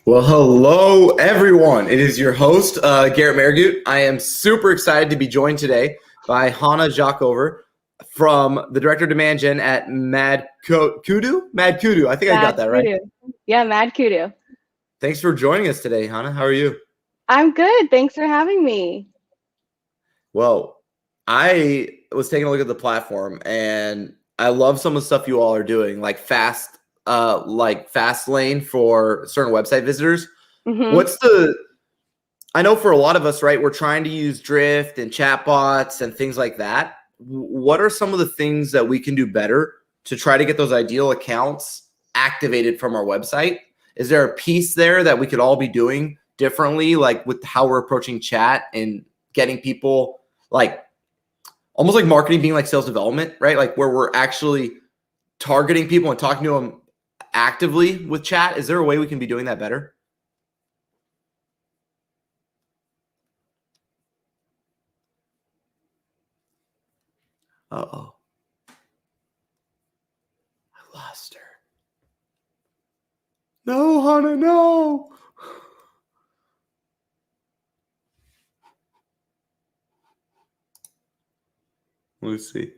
Well, hello, everyone. It is your host, Garrett Mehrguth. I am super excited to be joined today by Hana Jacover from the Director of Demand Gen at MadKudu's. MadKudu's. I think I got that right. Yeah, MadKudu's. Thanks for joining us today, Hana. How are you? I'm good. Thanks for having me. Well, I was taking a look at the platform, and I love some of the stuff you all are doing, like fast lane for certain website visitors. Mm-hmm. I know for a lot of us, right, we're trying to use Drift and chatbots and things like that. What are some of the things that we can do better to try to get those ideal accounts activated from our website? Is there a piece there that we could all be doing differently, like with how we're approaching chat and getting people, like almost like marketing being like sales development, right? Like where we're actually targeting people and talking to them actively with chat? Is there a way we can be doing that better? Uh-oh. I lost her. No, Hana, no. Let's see.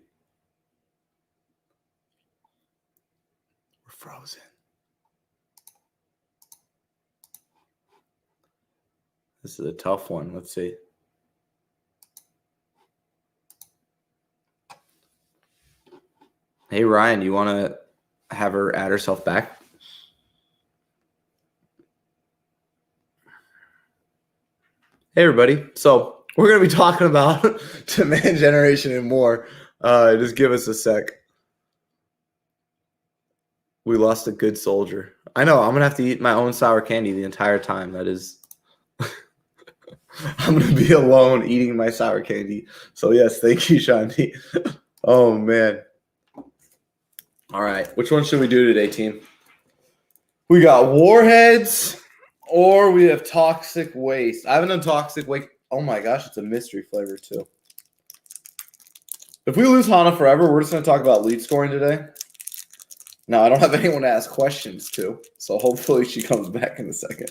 We're frozen. This is a tough one. Let's see. Hey, Ryan, you want to have her add herself back? Hey, everybody. So we're going to be talking about demand generation and more. Just give us a sec. We lost a good soldier. I know. I'm going to have to eat my own sour candy the entire time. That is... I'm going to be alone eating my sour candy. So, yes, thank you, Shanti. Oh, man. All right. Which one should we do today, team? We got warheads or we have toxic waste. I haven't done toxic waste. Oh, my gosh. It's a mystery flavor, too. If we lose Hana forever, we're just going to talk about lead scoring today. Now, I don't have anyone to ask questions to, so hopefully she comes back in a second.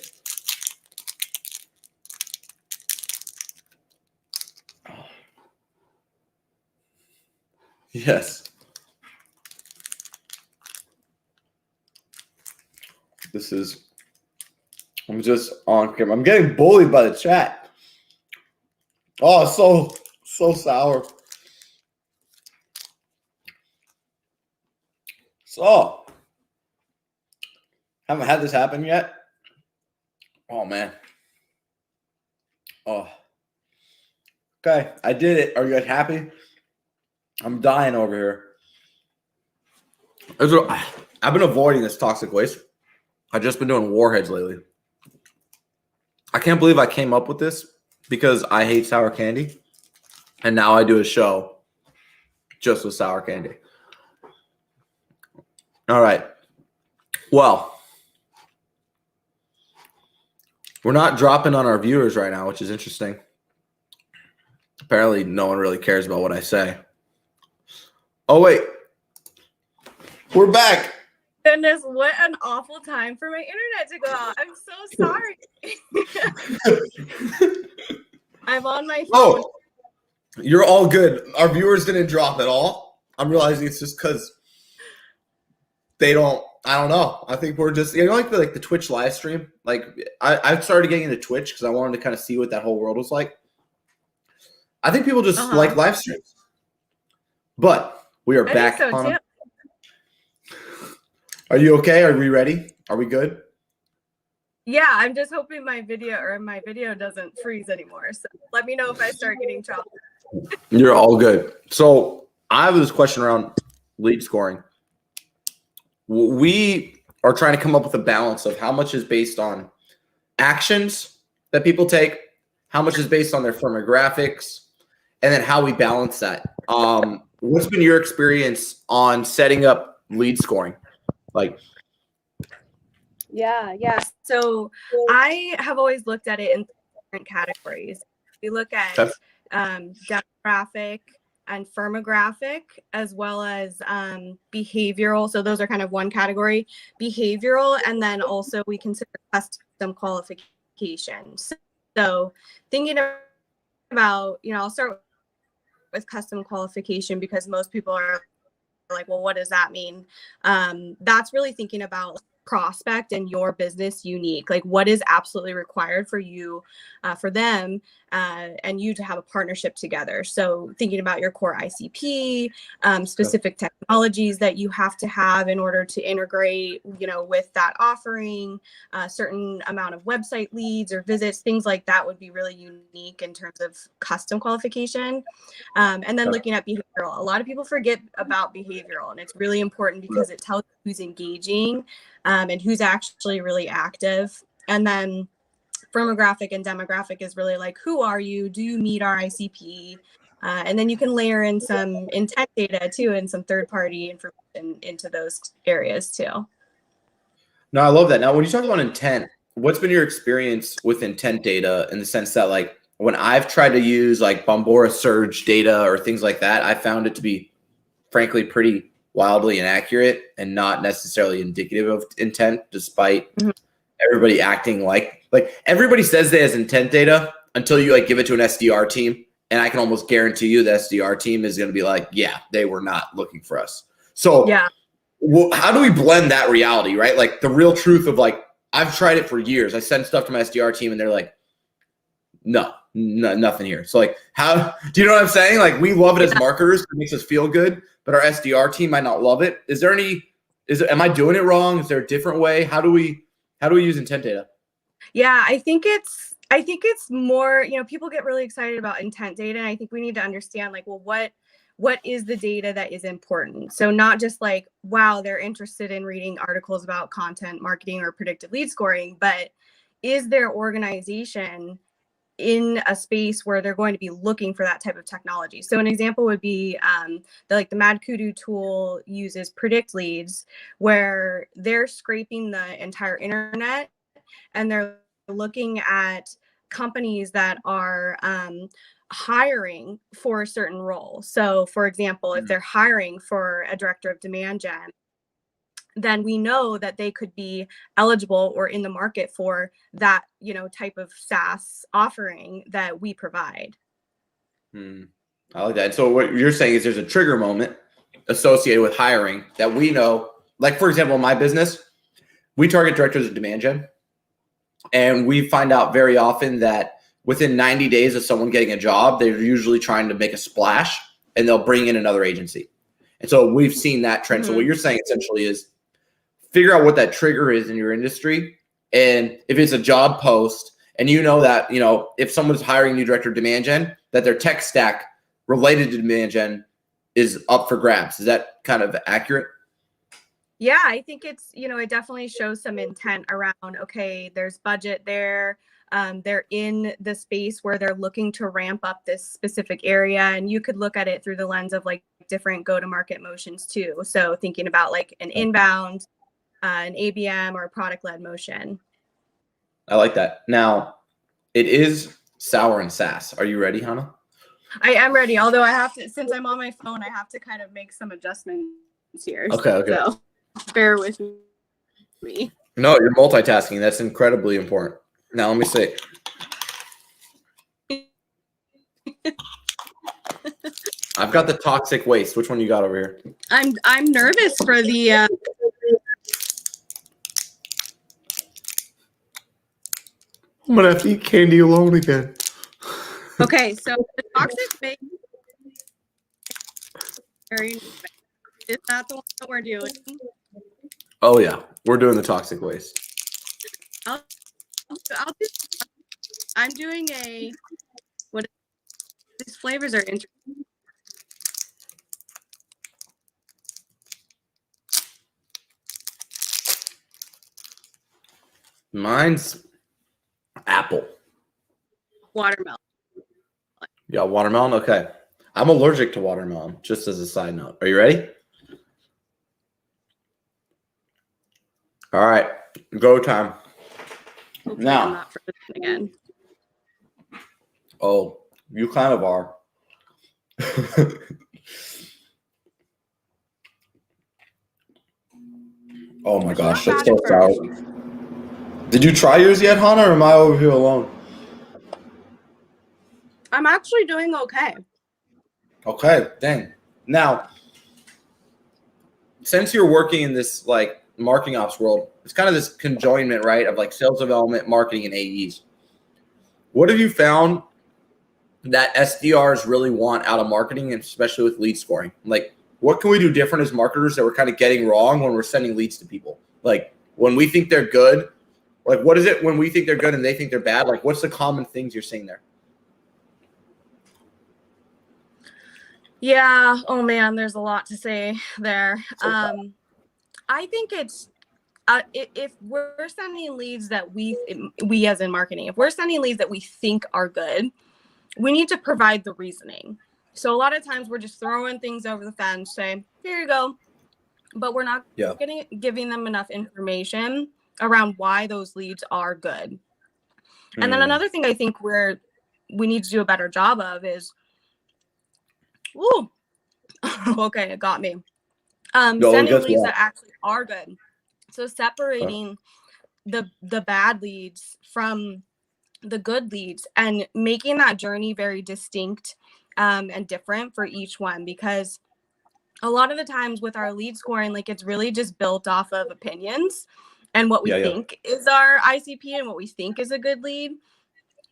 Yes. I'm just on camera. I'm getting bullied by the chat. Oh, so sour. So, haven't had this happen yet. Oh, man. Oh. Okay, I did it. Are you guys happy? I'm dying over here. I've been avoiding this toxic waste. I've just been doing warheads lately. I can't believe I came up with this because I hate sour candy. And now I do a show just with sour candy. All right. Well, we're not dropping on our viewers right now, which is interesting. Apparently, no one really cares about what I say. Oh, wait. We're back. Goodness, what an awful time for my internet to go out. I'm so sorry. I'm on my phone. Oh, you're all good. Our viewers didn't drop at all. I'm realizing it's just because they don't, I don't know. I think we're just, like the Twitch live stream. Like I started getting into Twitch because I wanted to kind of see what that whole world was like. I think people just like live streams. But we are back. I think so, too. Are you okay? Are we ready? Are we good? Yeah, I'm just hoping my video doesn't freeze anymore. So let me know if I start getting trouble. You're all good. So I have this question around lead scoring. We are trying to come up with a balance of how much is based on actions that people take, how much is based on their firmographics, and then how we balance that. What's been your experience on setting up lead scoring? Like, Yeah. So I have always looked at it in different categories. We look at demographic and firmographic, as well as behavioral. So those are kind of one category, behavioral, and then also we consider custom qualifications. So thinking about, I'll start with custom qualification because most people are like, well, what does that mean? That's really thinking about prospect and your business unique, like what is absolutely required for you, for them, and you to have a partnership together. So thinking about your core ICP, specific technologies that you have to have in order to integrate, with that offering, a certain amount of website leads or visits, things like that would be really unique in terms of custom qualification. And then looking at behavioral, a lot of people forget about behavioral, and it's really important because it tells you who's engaging, and who's actually really active. And then firmographic and demographic is really like, who are you? Do you meet our ICP? And then you can layer in some intent data too, and some third-party information into those areas too. No, I love that. Now, when you talk about intent, what's been your experience with intent data in the sense that, like, when I've tried to use like Bombora Surge data or things like that, I found it to be, frankly, pretty wildly inaccurate and not necessarily indicative of intent, despite everybody acting like everybody says they has intent data until you like give it to an SDR team. And I can almost guarantee you the SDR team is going to be like, yeah, they were not looking for us. So yeah. Well, how do we blend that reality, right? Like the real truth of like, I've tried it for years. I send stuff to my SDR team and they're like, no, nothing here. So like, how do you know what I'm saying? Like we love it as marketers. It makes us feel good, but our SDR team might not love it. Am I doing it wrong? Is there a different way? How do we use intent data? Yeah, I think it's more, people get really excited about intent data. And I think we need to understand like, well, what is the data that is important? So not just like, wow, they're interested in reading articles about content marketing or predictive lead scoring, but is their organization in a space where they're going to be looking for that type of technology? So an example would be the MadKudu's tool uses predict leads, where they're scraping the entire internet and they're looking at companies that are hiring for a certain role. So for example, if they're hiring for a director of demand gen, then we know that they could be eligible or in the market for that, type of SaaS offering that we provide. I like that. So what you're saying is there's a trigger moment associated with hiring that we know, like for example, in my business, we target directors of demand gen. And we find out very often that within 90 days of someone getting a job, they're usually trying to make a splash and they'll bring in another agency. And so we've seen that trend. So what you're saying essentially is figure out what that trigger is in your industry. And if it's a job post and that, if someone's hiring a new director of demand gen, that their tech stack related to demand gen is up for grabs. Is that kind of accurate? Yeah, I think it's, it definitely shows some intent around, okay, there's budget there. They're in the space where they're looking to ramp up this specific area. And you could look at it through the lens of like different go-to-market motions too. So thinking about like an inbound, an ABM, or a product-led motion. I like that. Now, it is sour and SaaS. Are you ready, Hana? I am ready. Although I have to, since I'm on my phone, I have to kind of make some adjustments here. Okay. So bear with me. No, you're multitasking. That's incredibly important. Now, let me see. I've got the toxic waste. Which one you got over here? I'm nervous for the. I'm gonna have to eat candy alone again. Okay, so the toxic waste. Is that the one that we're doing? Oh yeah, we're doing the toxic waste. I'm doing a. These flavors are interesting. Mine's apple. Watermelon. Yeah, watermelon. Okay. I'm allergic to watermelon, just as a side note. Are you ready? All right. Go time. Hopefully Now. I'm not frozen again. Oh, you kind of are. Oh my gosh, that's so sour. Did you try yours yet, Hana, or am I over here alone? I'm actually doing okay. Okay, dang. Now, since you're working in this like marketing ops world, it's kind of this conjoinment, right, of like sales development, marketing, and AEs. What have you found that SDRs really want out of marketing, and especially with lead scoring? Like, what can we do different as marketers that we're kind of getting wrong when we're sending leads to people? Like, when we think they're good, like, what is it when we think they're good and they think they're bad? Like, what's the common things you're seeing there? Yeah. Oh man, there's a lot to say there. I think it's if we're sending leads that we as in marketing, if we're sending leads that we think are good, we need to provide the reasoning. So a lot of times we're just throwing things over the fence, say, here you go, but we're not giving them enough information around why those leads are good. And then another thing I think we need to do a better job of is, okay, it got me. Sending leads that actually are good. So separating the bad leads from the good leads and making that journey very distinct and different for each one, because a lot of the times with our lead scoring, like, it's really just built off of opinions and what we think is our ICP and what we think is a good lead,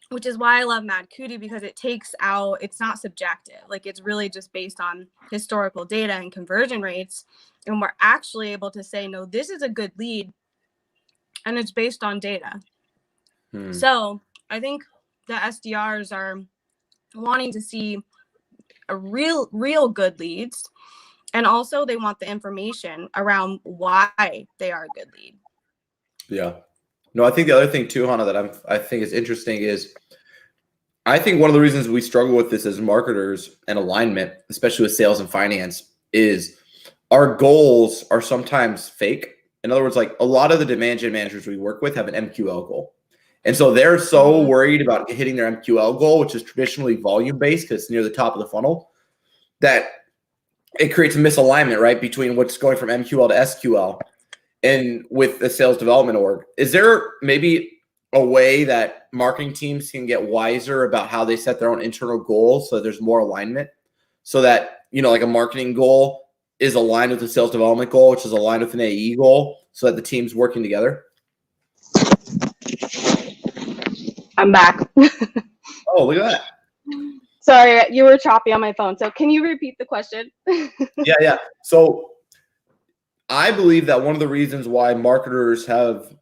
which is why I love MadKudu's, because it takes out, it's not subjective. Like, it's really just based on historical data and conversion rates. And we're actually able to say, no, this is a good lead. And it's based on data. So I think the SDRs are wanting to see a real good leads. And also they want the information around why they are a good lead. Yeah. No, I think the other thing too, Hana, that I think is interesting is, I think one of the reasons we struggle with this as marketers and alignment, especially with sales and finance, is our goals are sometimes fake. In other words, like, a lot of the demand gen managers we work with have an MQL goal. And so they're so worried about hitting their MQL goal, which is traditionally volume-based because it's near the top of the funnel, that it creates a misalignment, right, between what's going from MQL to SQL. And with the sales development org, is there maybe a way that marketing teams can get wiser about how they set their own internal goals so there's more alignment, so that, you know, like a marketing goal is aligned with the sales development goal, which is aligned with an AE goal, so that the team's working together? I'm back. Oh, look at that. Sorry, you were choppy on my phone. So can you repeat the question? Yeah. So I believe that one of the reasons why marketers have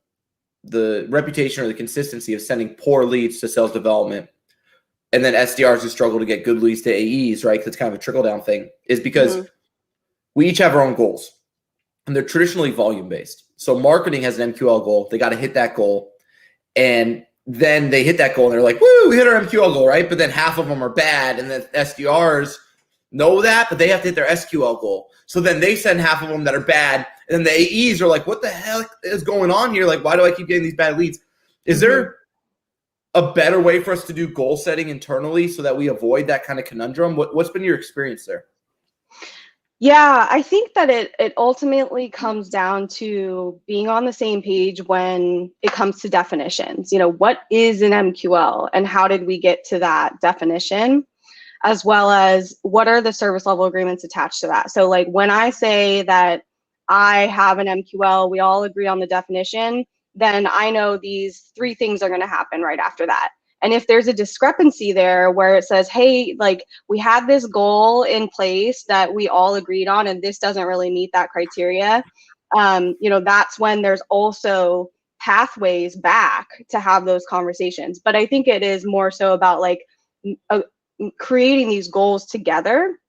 the reputation or the consistency of sending poor leads to sales development, and then SDRs who struggle to get good leads to AEs, right, because it's kind of a trickle-down thing, is because we each have our own goals. And they're traditionally volume-based. So marketing has an MQL goal. They got to hit that goal. And then they hit that goal and they're like, woo, we hit our MQL goal, right? But then half of them are bad. And the SDRs know that, but they have to hit their SQL goal. So then they send half of them that are bad. And then the AEs are like, what the hell is going on here? Like, why do I keep getting these bad leads? Is there a better way for us to do goal setting internally so that we avoid that kind of conundrum? What's been your experience there? Yeah, I think that it ultimately comes down to being on the same page when it comes to definitions. You know, what is an MQL and how did we get to that definition, as well as what are the service level agreements attached to that? So like, when I say that I have an MQL, we all agree on the definition, then I know these three things are going to happen right after that. And if there's a discrepancy there where it says, hey, like, we had this goal in place that we all agreed on, and this doesn't really meet that criteria, you know, that's when there's also pathways back to have those conversations. But I think it is more so about like creating these goals together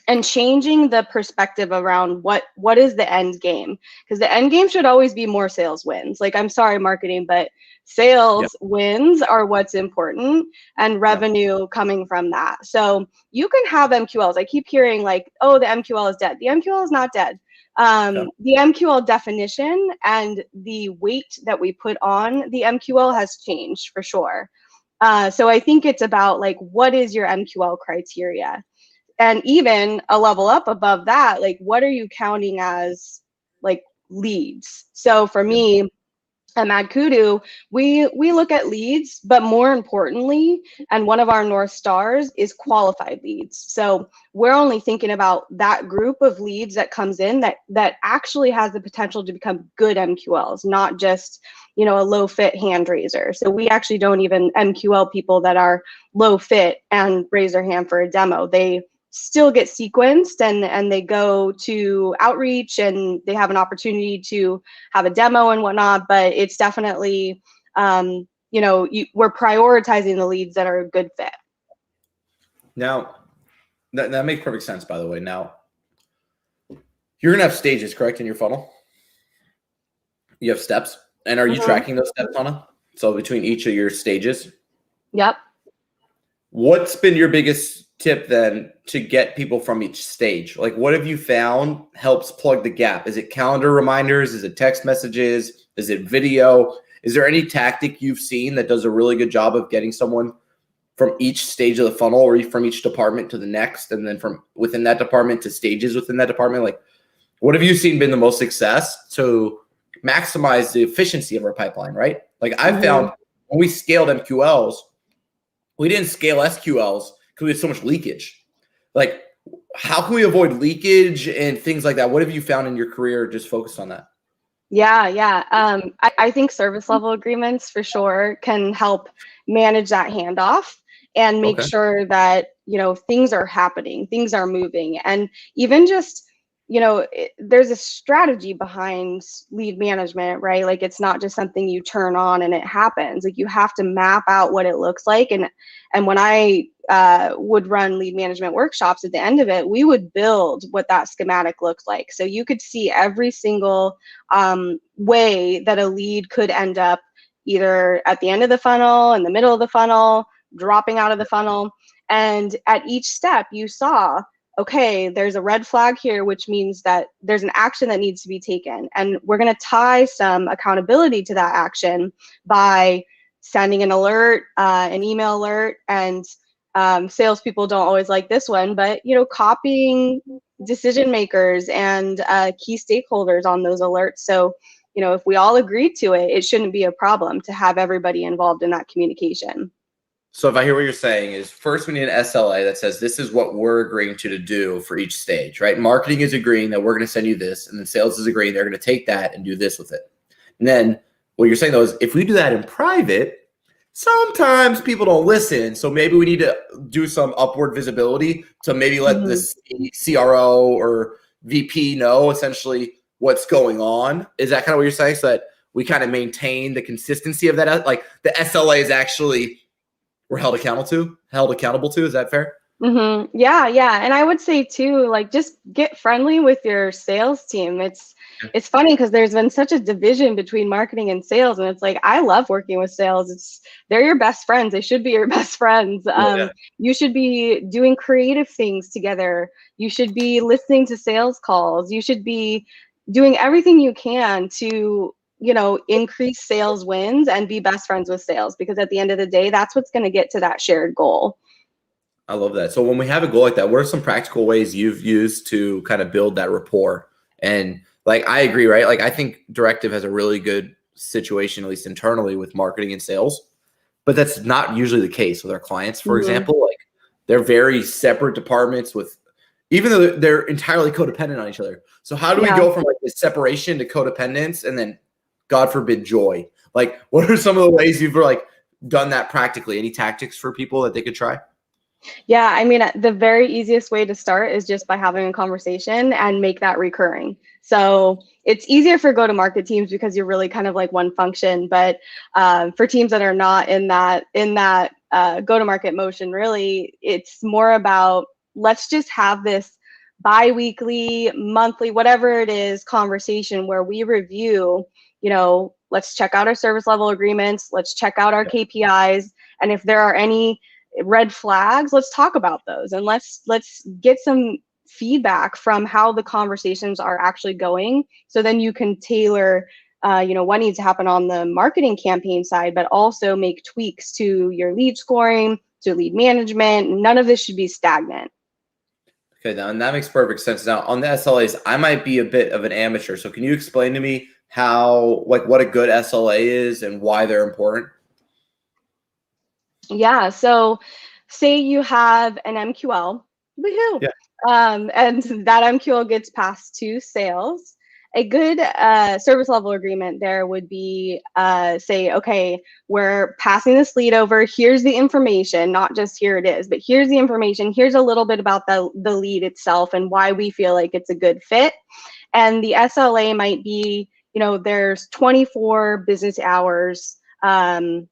and changing the perspective around what is the end game, because the end game should always be more sales wins. Like, I'm sorry, marketing, but sales wins are what's important, and revenue coming from that. So you can have MQLs. I keep hearing like, oh, the MQL is dead. The MQL is not dead. The MQL definition and the weight that we put on the MQL has changed for sure. So I think it's about like, what is your MQL criteria? And even a level up above that, like, what are you counting as like leads? So for me at MadKudu, we look at leads, but more importantly, and one of our North Stars is qualified leads. So we're only thinking about that group of leads that comes in that actually has the potential to become good MQLs, not just, you know, a low fit hand raiser. So we actually don't even MQL people that are low fit and raise their hand for a demo. They still get sequenced and they go to outreach and they have an opportunity to have a demo and whatnot, but it's definitely, you know, we're prioritizing the leads that are a good fit. Now, that makes perfect sense, by the way. Now, you're going to have stages, correct, in your funnel? You have steps. And are you tracking those steps, Hana? So between each of your stages? Yep. What's been your biggest tip then to get people from each stage? Like, what have you found helps plug the gap? Is it calendar reminders? Is it text messages? Is it video? Is there any tactic you've seen that does a really good job of getting someone from each stage of the funnel, or from each department to the next, and then from within that department to stages within that department? Like, what have you seen been the most success to maximize the efficiency of our pipeline, right? Like, I found when we scaled MQLs, we didn't scale SQLs because we had so much leakage. Like, how can we avoid leakage and things like that? What have you found in your career just focused on that? Yeah. I think service level agreements for sure can help manage that handoff and make sure that, you know, things are happening, things are moving. And even just, you know, there's a strategy behind lead management, right? Like, it's not just something you turn on and it happens. Like, you have to map out what it looks like. And when I would run lead management workshops, at the end of it, we would build what that schematic looks like. So you could see every single way that a lead could end up either at the end of the funnel, in the middle of the funnel, dropping out of the funnel. And at each step you saw, okay, there's a red flag here, which means that there's an action that needs to be taken. And we're going to tie some accountability to that action by sending an alert, an email alert, and salespeople don't always like this one, but, you know, copying decision makers and key stakeholders on those alerts. So, you know, if we all agree to it, it shouldn't be a problem to have everybody involved in that communication. So if I hear what you're saying is, first we need an SLA that says this is what we're agreeing to do for each stage, right? Marketing is agreeing that we're going to send you this, and then sales is agreeing they're going to take that and do this with it. And then what you're saying though is, if we do that in private, sometimes people don't listen. So maybe we need to do some upward visibility to maybe let this CRO or VP know essentially what's going on. Is that kind of what you're saying? So that we kind of maintain the consistency of that, like the SLA is actually we're held accountable to. Is that fair? Yeah. And I would say too, like, just get friendly with your sales team. It's funny because there's been such a division between marketing and sales, and it's like, I love working with sales. They're your best friends. They should be your best friends. You should be doing creative things together. You should be listening to sales calls. You should be doing everything you can to, you know, increase sales wins and be best friends with sales, because at the end of the day, that's what's going to get to that shared goal. I love that. So when we have a goal like that, what are some practical ways you've used to kind of build that rapport? And like, I agree, right? Like, I think Directive has a really good situation, at least internally, with marketing and sales, but that's not usually the case with our clients. For example, like, they're very separate departments with, even though they're entirely codependent on each other. So how do we go from like this separation to codependence and then, God forbid, joy? Like, what are some of the ways you've like done that practically? Any tactics for people that they could try? Yeah, I mean, the very easiest way to start is just by having a conversation and make that recurring. So it's easier for go-to-market teams because you're really kind of like one function, but for teams that are not in that go-to-market motion, really, it's more about, let's just have this bi-weekly, monthly, whatever it is, conversation where we review, let's check out our service level agreements, let's check out our KPIs, and if there are any red flags, let's talk about those, and let's get some feedback from how the conversations are actually going, so then you can tailor what needs to happen on the marketing campaign side, but also make tweaks to your lead scoring, to lead management. None of this should be stagnant. Okay, now, and that makes perfect sense. Now, on the SLAs, I might be a bit of an amateur, so can you explain to me what a good SLA is and why they're important? Yeah, so say you have an MQL, woohoo, and that MQL gets passed to sales. A good service level agreement there would be say, okay, we're passing this lead over. Here's the information, not just here it is, but here's the information. Here's a little bit about the lead itself and why we feel like it's a good fit. And the SLA might be, there's 24 business hours on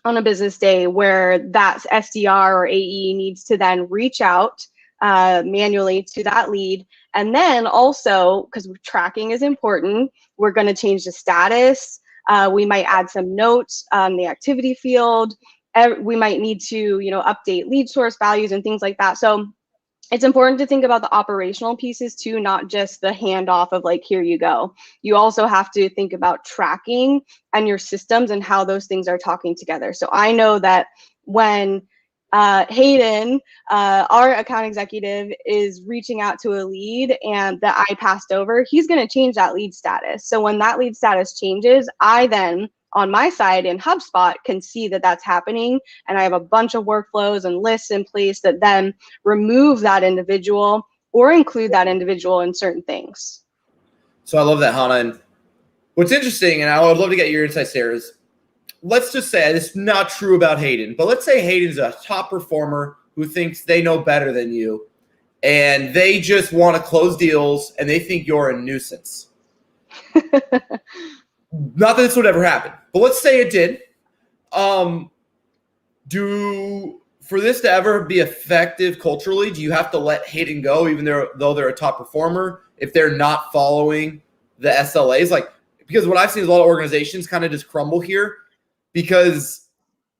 a business day where that SDR or AE needs to then reach out manually to that lead. And then also, because tracking is important, we're going to change the status. We might add some notes on the activity field. We might need to, update lead source values and things like that. So it's important to think about the operational pieces too, not just the handoff of like, here you go. You also have to think about tracking and your systems and how those things are talking together. So I know that when Hayden, our account executive, is reaching out to a lead and that I passed over, he's going to change that lead status. So when that lead status changes, I then, on my side in HubSpot, can see that that's happening. And I have a bunch of workflows and lists in place that then remove that individual or include that individual in certain things. So I love that, Hana. And what's interesting, and I would love to get your insights there, is let's just say it's not true about Hayden, but let's say Hayden's a top performer who thinks they know better than you, and they just want to close deals, and they think you're a nuisance. Not that this would ever happen, but let's say it did. For this to ever be effective culturally, do you have to let Hayden go, even though they're a top performer, if they're not following the SLAs? Because what I've seen is a lot of organizations kind of just crumble here, because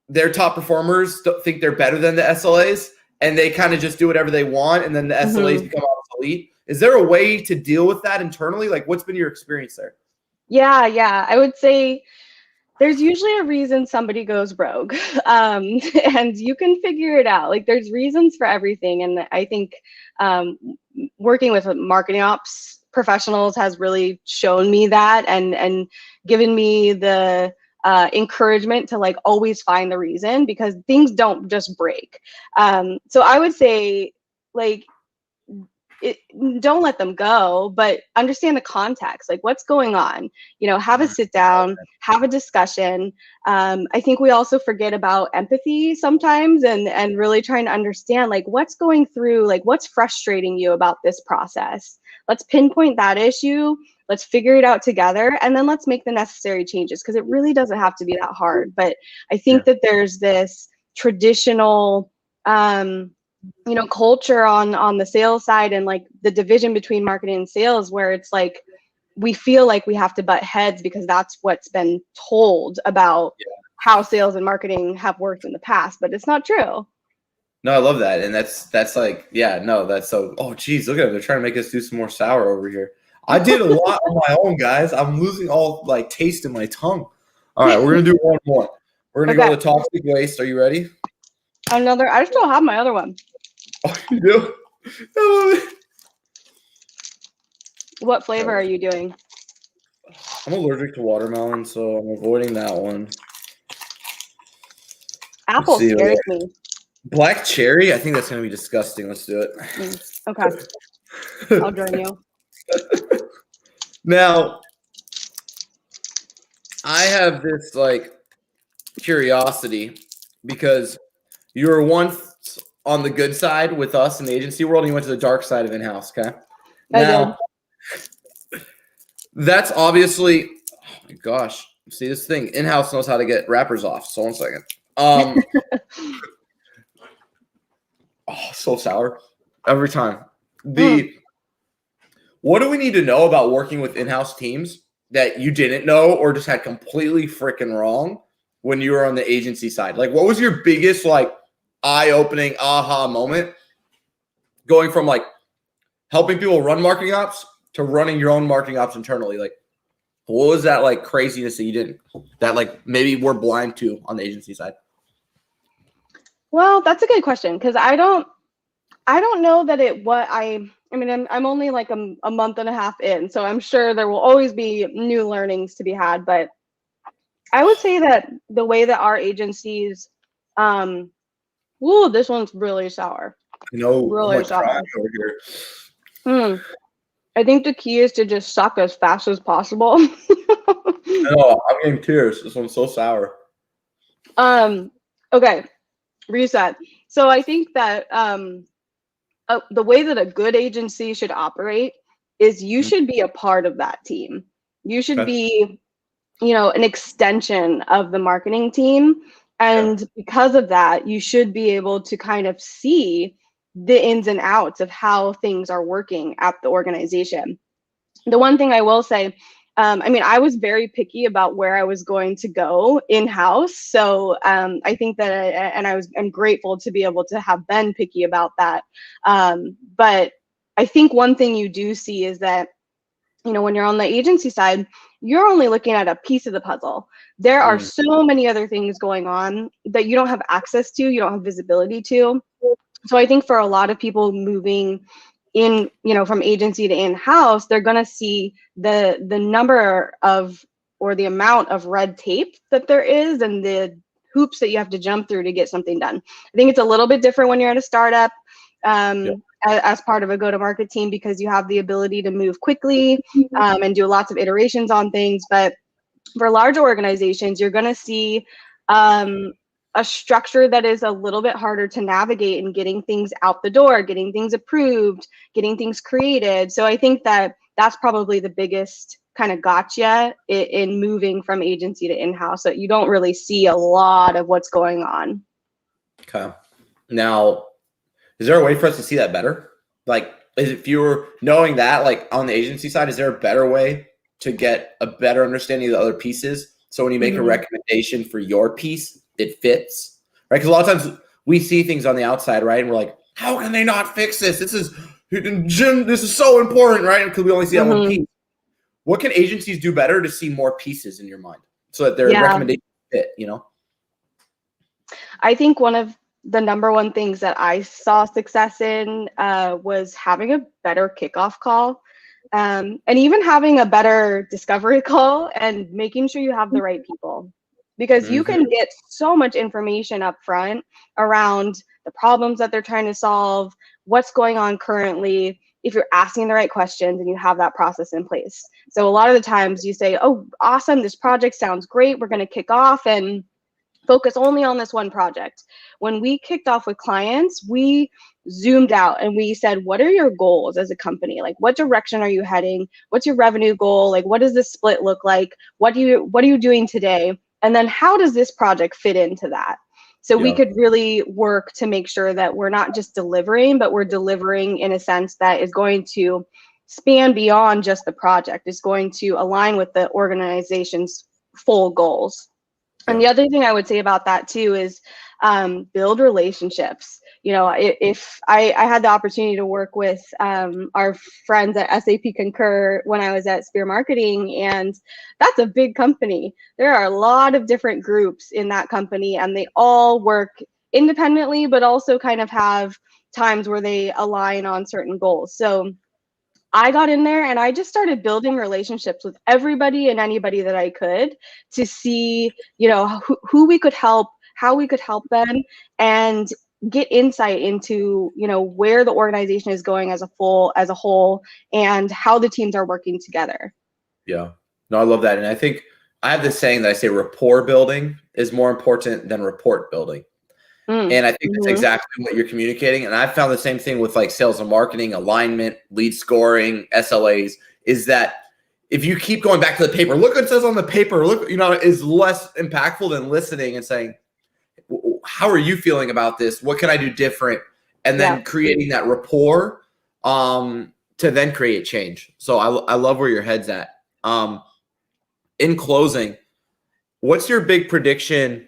their top performers think they're better than the SLAs, and they kind of just do whatever they want, and then the SLAs become obsolete. Is there a way to deal with that internally? What's been your experience there? Yeah. I would say there's usually a reason somebody goes rogue, and you can figure it out. There's reasons for everything, and I think working with marketing ops professionals has really shown me that and given me the encouragement to always find the reason, because things don't just break. So I would say don't let them go, but understand the context, what's going on, have a sit down, have a discussion. I think we also forget about empathy sometimes and really trying to understand what's going through, what's frustrating you about this process. Let's pinpoint that issue. Let's figure it out together, and then let's make the necessary changes, because it really doesn't have to be that hard. But I think that there's this traditional culture on the sales side and the division between marketing and sales, where it's we feel like we have to butt heads because that's what's been told about how sales and marketing have worked in the past, but it's not true. No, I love that. And that's that's so, oh geez, look at them. They're trying to make us do some more sour over here. I did a lot on my own, guys. I'm losing all taste in my tongue. All right, we're going to do one more. We're going to go to toxic waste. Are you ready? I still have my other one. Oh, you do? What flavor are you doing? I'm allergic to watermelon, so I'm avoiding that one. Apple scares me. Black cherry? I think that's going to be disgusting. Let's do it. Okay. I'll join you. Now, I have this curiosity, because you were once on the good side with us in the agency world, and you went to the dark side of in-house, okay? Now, that's obviously, oh my gosh. See, this thing, in-house knows how to get wrappers off. So 1 second. Oh, so sour every time. what do we need to know about working with in-house teams that you didn't know or just had completely freaking wrong when you were on the agency side? Like, what was your biggest like eye-opening aha moment going from like helping people run marketing ops to running your own marketing ops internally? Like, what was that like craziness that you didn't, that like maybe we're blind to on the agency side? Well, that's a good question, because I don't know that I'm only like a month and a half in, so I'm sure there will always be new learnings to be had. But I would say that the way that our agencies, this one's really sour. You know, Really I'm sour. crying over here. I think the key is to just suck as fast as possible. No, I'm getting tears. This one's so sour. Okay, reset. So I think that the way that a good agency should operate is you should be a part of that team. You should be, an extension of the marketing team. And because of that, you should be able to kind of see the ins and outs of how things are working at the organization. The one thing I will say, I was very picky about where I was going to go in-house. So I think that, I'm grateful to be able to have been picky about that. But I think one thing you do see is that, when you're on the agency side, you're only looking at a piece of the puzzle. There are so many other things going on that you don't have access to, you don't have visibility to. So I think for a lot of people moving in, from agency to in-house, they're going to see the number of, or the amount of red tape that there is and the hoops that you have to jump through to get something done. I think it's a little bit different when you're at a startup as part of a go-to-market team, because you have the ability to move quickly and do lots of iterations on things. But for larger organizations, you're going to see a structure that is a little bit harder to navigate in getting things out the door, getting things approved, getting things created. So I think that that's probably the biggest kind of gotcha in moving from agency to in-house, that you don't really see a lot of what's going on. Okay. Now, is there a way for us to see that better? Like, if you were knowing that, like on the agency side, is there a better way to get a better understanding of the other pieces? So when you make a recommendation for your piece, it fits, right? Because a lot of times we see things on the outside, right? And we're like, how can they not fix this? This is so important, right? Because we only see that one piece. What can agencies do better to see more pieces in your mind so that their recommendations fit, I think one of the number one things that I saw success in was having a better kickoff call. And even having a better discovery call and making sure you have the right people, because you can get so much information up front around the problems that they're trying to solve, what's going on currently, if you're asking the right questions and you have that process in place. So a lot of the times you say, oh, awesome, this project sounds great, we're going to kick off and focus only on this one project. When we kicked off with clients, we zoomed out and we said, what are your goals as a company? Like, what direction are you heading? What's your revenue goal? Like, what does this split look like? What are you doing today? And then how does this project fit into that? So we could really work to make sure that we're not just delivering, but we're delivering in a sense that is going to span beyond just the project. It's going to align with the organization's full goals. And the other thing I would say about that too is build relationships. If I had the opportunity to work with our friends at SAP Concur when I was at Spear Marketing, and that's a big company. There are a lot of different groups in that company, and they all work independently, but also kind of have times where they align on certain goals. So I got in there and I just started building relationships with everybody and anybody that I could to see, who we could help, how we could help them, and get insight into, where the organization is going as a whole, and how the teams are working together. Yeah. No, I love that. And I think I have this saying that I say rapport building is more important than report building. And I think that's exactly what you're communicating. And I've found the same thing with like sales and marketing, alignment, lead scoring, SLAs, is that if you keep going back to the paper, look what it says on the paper, look, is less impactful than listening and saying, how are you feeling about this? What can I do different? And then creating that rapport to then create change. So I love where your head's at. In closing, what's your big prediction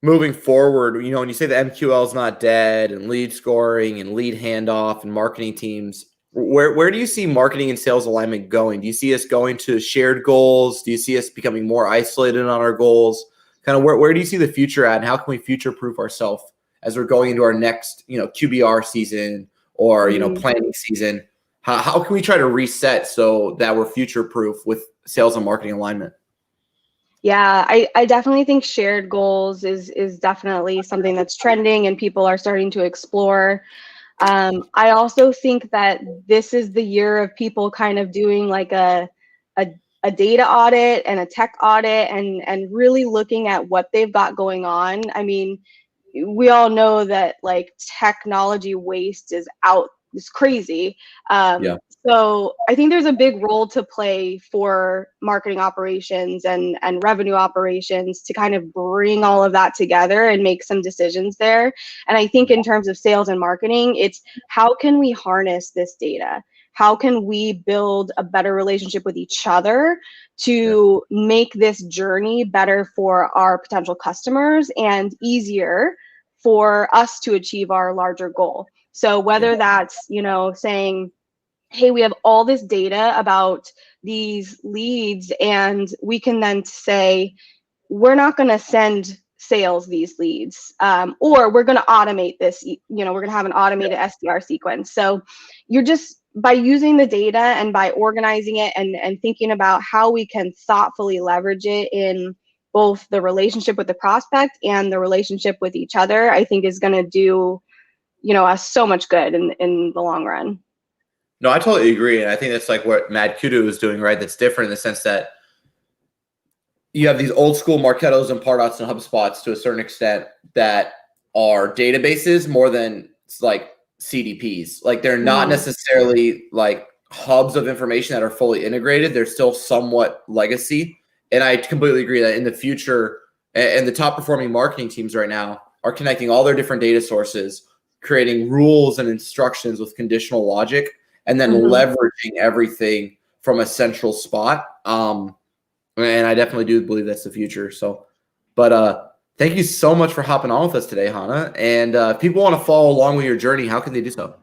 moving forward? You know, when you say the MQL is not dead and lead scoring and lead handoff and marketing teams, where do you see marketing and sales alignment going? Do you see us going to shared goals? Do you see us becoming more isolated on our goals? Kind of where do you see the future at, and how can we future-proof ourselves as we're going into our next, you know, QBR season or, you know, planning season? How can we try to reset so that we're future-proof with sales and marketing alignment? Yeah, I definitely think shared goals is definitely something that's trending and people are starting to explore. I also think that this is the year of people kind of doing like a data audit and a tech audit and really looking at what they've got going on. I mean, we all know that like technology waste is crazy. So I think there's a big role to play for marketing operations and revenue operations to kind of bring all of that together and make some decisions there. And I think in terms of sales and marketing, it's how can we harness this data? How can we build a better relationship with each other to make this journey better for our potential customers and easier for us to achieve our larger goal? So whether that's, you know, saying, hey, we have all this data about these leads, and we can then say, we're not going to send sales these leads, or we're going to automate this, you know, we're going to have an automated SDR sequence. So you're just, by using the data and by organizing it and thinking about how we can thoughtfully leverage it in both the relationship with the prospect and the relationship with each other, I think is going to do, you know, us so much good in the long run. No, I totally agree. And I think that's like what MadKudu's is doing, right? That's different in the sense that you have these old school Marketos and Pardots and HubSpots to a certain extent that are databases more than like CDPs. Like they're not necessarily like hubs of information that are fully integrated. They're still somewhat legacy. And I completely agree that in the future, and the top performing marketing teams right now are connecting all their different data sources, creating rules and instructions with conditional logic, and then leveraging everything from a central spot. And I definitely do believe that's the future. So, but thank you so much for hopping on with us today, Hana. And if people want to follow along with your journey, how can they do so?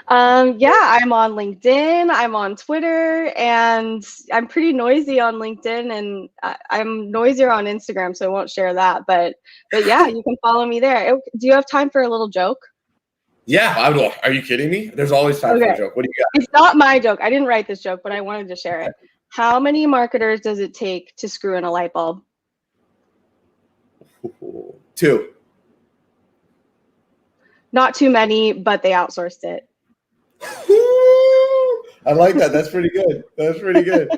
Yeah, I'm on LinkedIn, I'm on Twitter, and I'm pretty noisy on LinkedIn, and I'm noisier on Instagram, so I won't share that. But yeah, you can follow me there. Do you have time for a little joke? Yeah, I will. Are you kidding me? There's always time for a joke. What do you got? It's not my joke. I didn't write this joke, but I wanted to share it. How many marketers does it take to screw in a light bulb? 2. Not too many, but they outsourced it. I like that. That's pretty good. That's pretty good.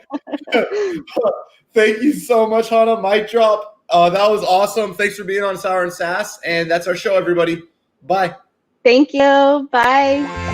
Thank you so much, Hana. Mic drop. That was awesome. Thanks for being on Sour and SaaS. And that's our show, everybody. Bye. Thank you. Bye.